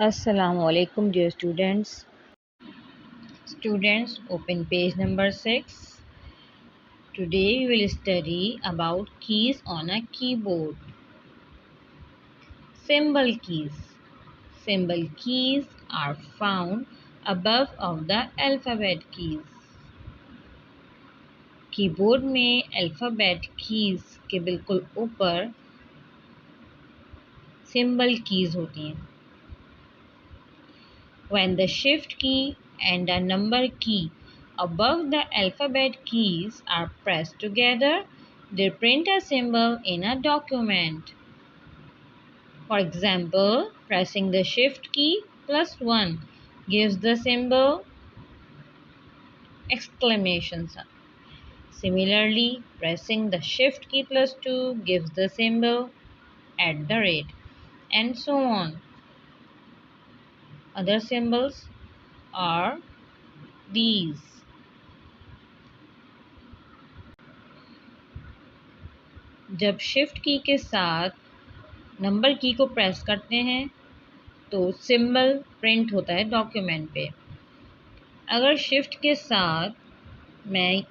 Assalamualaikum dear students. Students, open page number 6. Today we will study about keys on a keyboard. Symbol keys. Symbol keys are found above of the alphabet keys. Keyboard में alphabet keys के बिल्कुल ऊपर symbol keys होती हैं. When the shift key and a number key above the alphabet keys are pressed together, they print a symbol in a document. For example, pressing the shift key plus 1 gives the symbol exclamation sign. Similarly, pressing the shift key plus 2 gives the symbol @ and so on. Other symbols are these. जब shift की के साथ number की को press करते हैं तो symbol print होता है डॉक्यूमेंट पे. अगर शिफ्ट के साथ मैं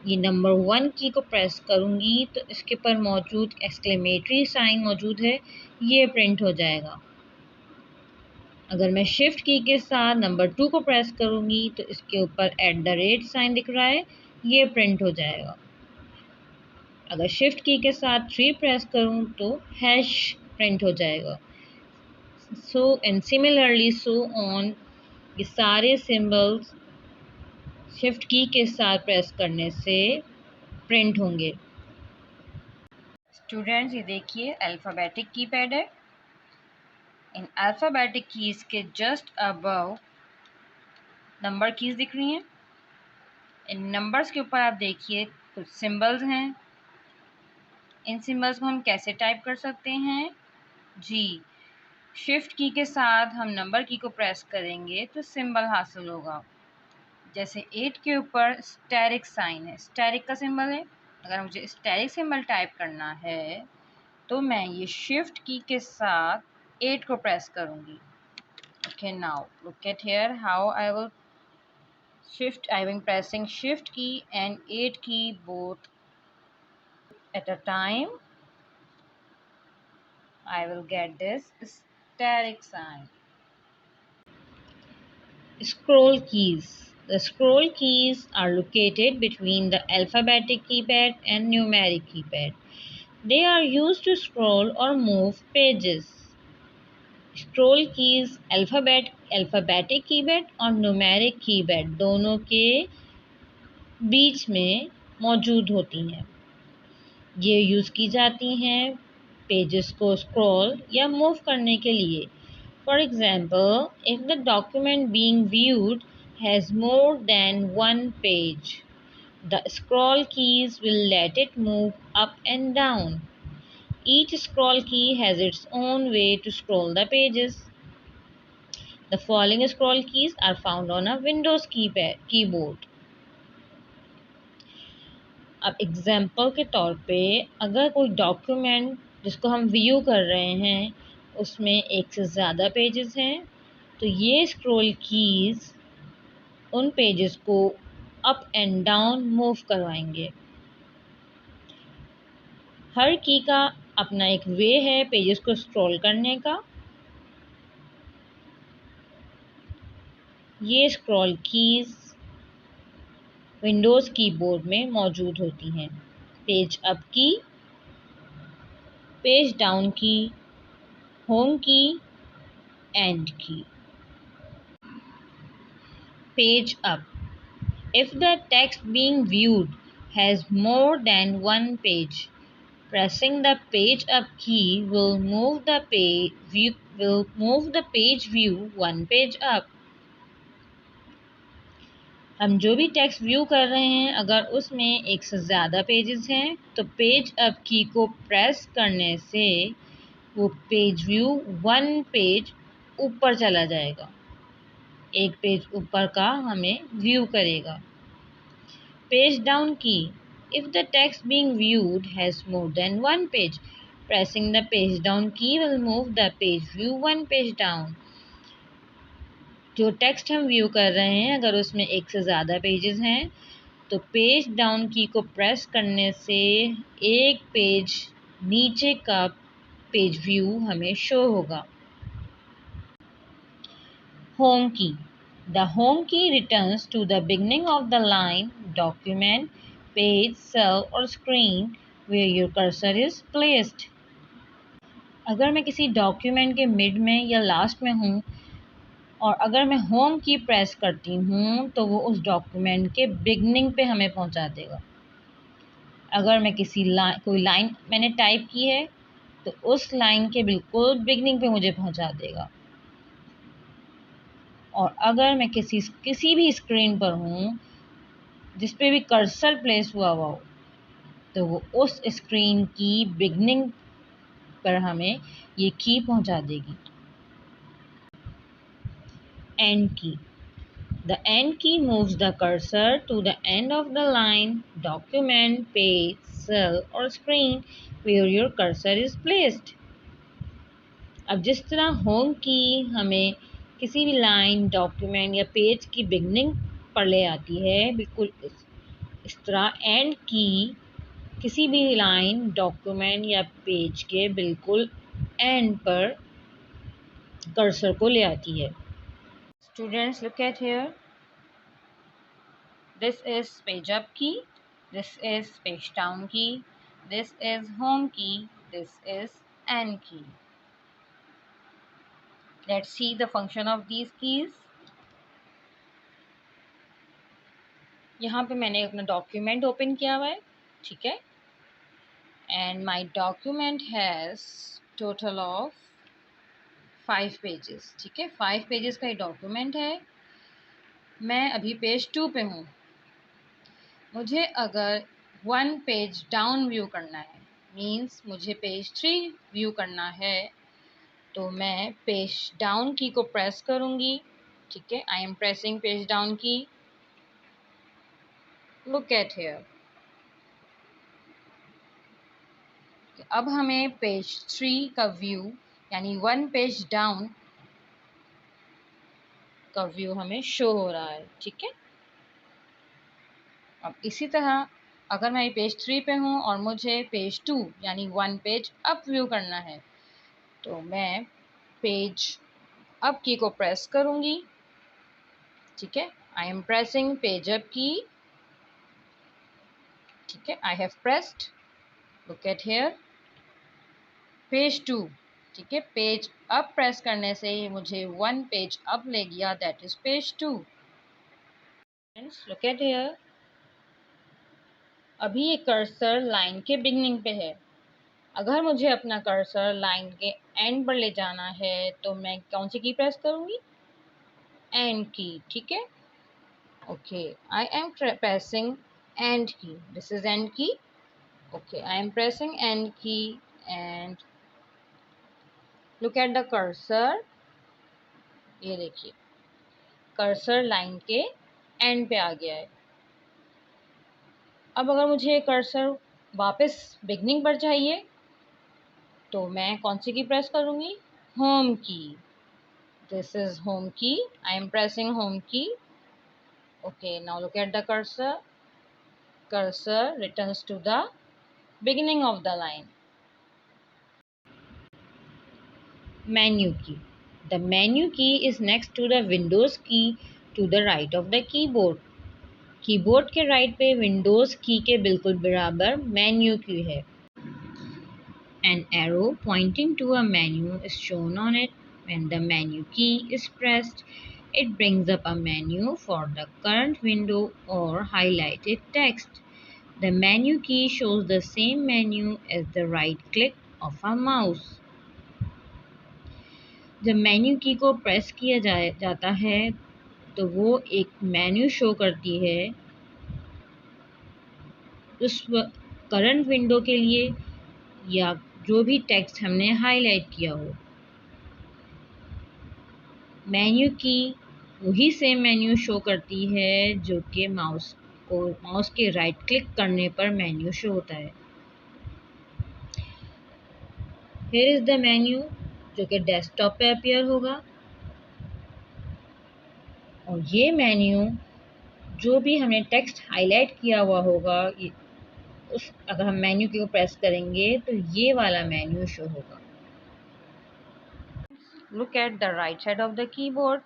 ये नंबर 1 की को प्रेस करूँगी तो इसके पर मौजूद एक्सक्लेमेटरी साइन मौजूद है, ये प्रिंट हो जाएगा. अगर मैं शिफ्ट की के साथ नंबर 2 को प्रेस करूँगी तो इसके ऊपर @ साइन दिख रहा है, ये प्रिंट हो जाएगा. अगर शिफ्ट की के साथ 3 प्रेस करूं तो हैश प्रिंट हो जाएगा. So and similarly so on. ये सारे सिंबल्स शिफ्ट की के साथ प्रेस करने से प्रिंट होंगे. स्टूडेंट्स, ये देखिए अल्फ़ाबेटिक कीपैड है. इन अल्फ़ाबेटिक कीज़ के जस्ट अबव नंबर कीज़ दिख रही हैं. इन नंबर्स के ऊपर आप देखिए कुछ सिंबल्स हैं. इन सिंबल्स को हम कैसे टाइप कर सकते हैं? जी, शिफ्ट की के साथ हम नंबर की को प्रेस करेंगे तो सिंबल हासिल होगा. जैसे 8 के ऊपर स्टेरिक साइन है, स्टेरिक का सिंबल है. अगर मुझे स्टेरिक सिंबल टाइप करना है तो मैं ये शिफ्ट की के साथ 8 को प्रेस करूँगी. Okay, now look at here how I will shift. I am pressing shift key and 8 key both at a time. I will get this steric sign. Scroll keys. The scroll keys are located between the alphabetic keypad and numeric keypad. They are used to scroll or move pages. Scroll keys alphabetic keypad और numeric keypad दोनों के बीच में मौजूद होती हैं. ये use की जाती हैं पेजेस को स्क्रॉल या मूव करने के लिए. For example, if the document being viewed has more than one page, the scroll keys will let it move up and down. Each scroll key has its own way to scroll the pages. The following scroll keys are found on a Windows keyboard. अब example के तौर पे अगर कोई document जिसको हम view कर रहे हैं उसमें एक से ज़्यादा पेजेस हैं तो ये स्क्रॉल कीज़ उन पेजेस को अप एंड डाउन मूव करवाएंगे. हर की का अपना एक वे है पेजेस को स्क्रॉल करने का. ये स्क्रॉल कीज़ विंडोज़ कीबोर्ड में मौजूद होती हैं. पेज अप की, पेज डाउन की, होम की, एंड की. Page up. If the text being viewed has more than one page, pressing the page up key will move the page view one page up. हम जो भी text view कर रहे हैं अगर उसमें एक से ज़्यादा पेजेस हैं तो पेज अप की को प्रेस करने से वो पेज व्यू वन पेज ऊपर चला जाएगा. एक पेज ऊपर का हमें व्यू करेगा. पेज डाउन की. If the text being viewed has more than one page, pressing the page down key will move the page view one page down. जो टेक्स्ट हम व्यू कर रहे हैं अगर उसमें एक से ज़्यादा पेजेस हैं तो पेज डाउन की को प्रेस करने से एक पेज नीचे का पेज व्यू हमें शो होगा। Home key. The home key returns to the beginning of the line, document, page, cell or screen where your cursor is placed. अगर मैं किसी डॉक्यूमेंट के मिड में या लास्ट में हूँ और अगर मैं होम की प्रेस करती हूँ तो वो उस डॉक्यूमेंट के बिगनिंग पे हमें पहुँचा देगा। अगर मैं कोई लाइन मैंने टाइप की है तो उस लाइन के बिल्कुल बिगनिंग पे मुझे पहुँचा देगा। और अगर मैं किसी भी स्क्रीन पर हूँ जिस पे भी कर्सर प्लेस हुआ हो तो वो उस स्क्रीन की बिगनिंग पर हमें ये की पहुँचा देगी। End key. The end key moves the cursor to the end of the line, document, page, cell और screen where your cursor is placed. अब जिस तरह होम की हमें किसी भी लाइन, डॉक्यूमेंट या पेज की बिगनिंग पर ले आती है, बिल्कुल इस तरह एंड की किसी भी लाइन, डॉक्यूमेंट या पेज के बिल्कुल एंड पर कर्सर को ले आती है। Students, look at here. This is page up key. This is page down key. This is home key. This is end key. Let's see the function of these keys. यहाँ पे मैंने अपना document open किया हुआ है, ठीक है, and my document has total of 5 pages, ठीक है, 5 पेजेस का ये डॉक्यूमेंट है। मैं अभी पेज 2 पे हूँ। मुझे अगर 1 पेज डाउन व्यू करना है, मीन्स मुझे पेज 3 व्यू करना है, तो मैं पेज डाउन की को प्रेस करूँगी, ठीक है, I am pressing page down key. Look at here. अब हमें पेज 3 का व्यू यानी 1 पेज डाउन का व्यू हमें शो हो रहा है, ठीक है। अब इसी तरह अगर मैं पेज 3 पे हूँ और मुझे पेज 2 यानी 1 पेज अप व्यू करना है तो मैं पेज अप की को प्रेस करूँगी, ठीक है, I am pressing page up की, ठीक है, I have pressed. Look at here, page 2, ठीक है, पेज अप प्रेस करने से ही मुझे 1 पेज अप ले गया, that is page 2। Look at here, अभी ये कर्सर लाइन के बिगनिंग पे है। अगर मुझे अपना कर्सर लाइन के एंड पर ले जाना है तो मैं कौन सी की प्रेस करूँगी? एंड की, ठीक है, okay, I am pressing end key, this is end key, okay, I am pressing end key and look at the cursor. ये देखिए कर्सर लाइन के एंड पे आ गया है। अब अगर मुझे कर्सर वापस बिगनिंग पर चाहिए तो मैं कौन सी की प्रेस करूँगी? होम की, दिस इज होम की, आई एम प्रेसिंग होम की, okay, now look at the cursor, cursor returns to the beginning of the line. Menu key. The menu key is next to the Windows key to the right of the keyboard. Keyboard के right पे Windows की के बिल्कुल बराबर menu की है। An arrow pointing to a menu is shown on it. When the menu key is pressed, it brings up a menu for the current window or highlighted text. The menu key shows the same menu as the right click of a mouse. जब menu की को press किया जाता है तो वो एक menu show करती है उस करंट विंडो के लिए या जो भी टेक्स्ट हमने हाईलाइट किया हो। मेन्यू की वही सेम मेन्यू शो करती है जो कि माउस के राइट क्लिक करने पर मेन्यू शो होता है। हियर इज द मेन्यू जो कि डेस्कटॉप पे अपीयर होगा। और ये मेन्यू जो भी हमने टेक्स्ट हाईलाइट किया हुआ होगा, उस अगर हम मेन्यू की को प्रेस करेंगे तो ये वाला मेन्यू शो होगा। Look at the right side of the keyboard.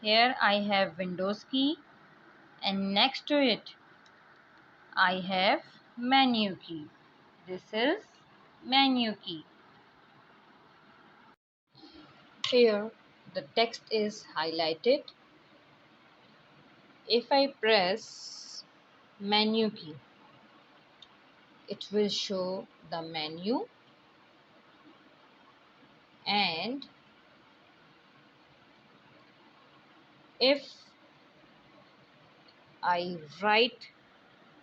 Here I have Windows key and next to it I have menu key. This is menu key. Here the text is highlighted. If I press menu key, it will show the menu, and if I right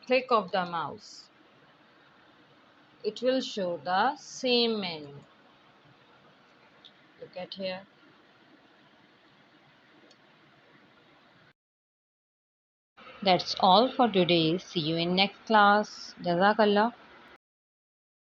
click of the mouse, it will show the same menu. Look at here. That's all for today. See you in next class. Jazakallah.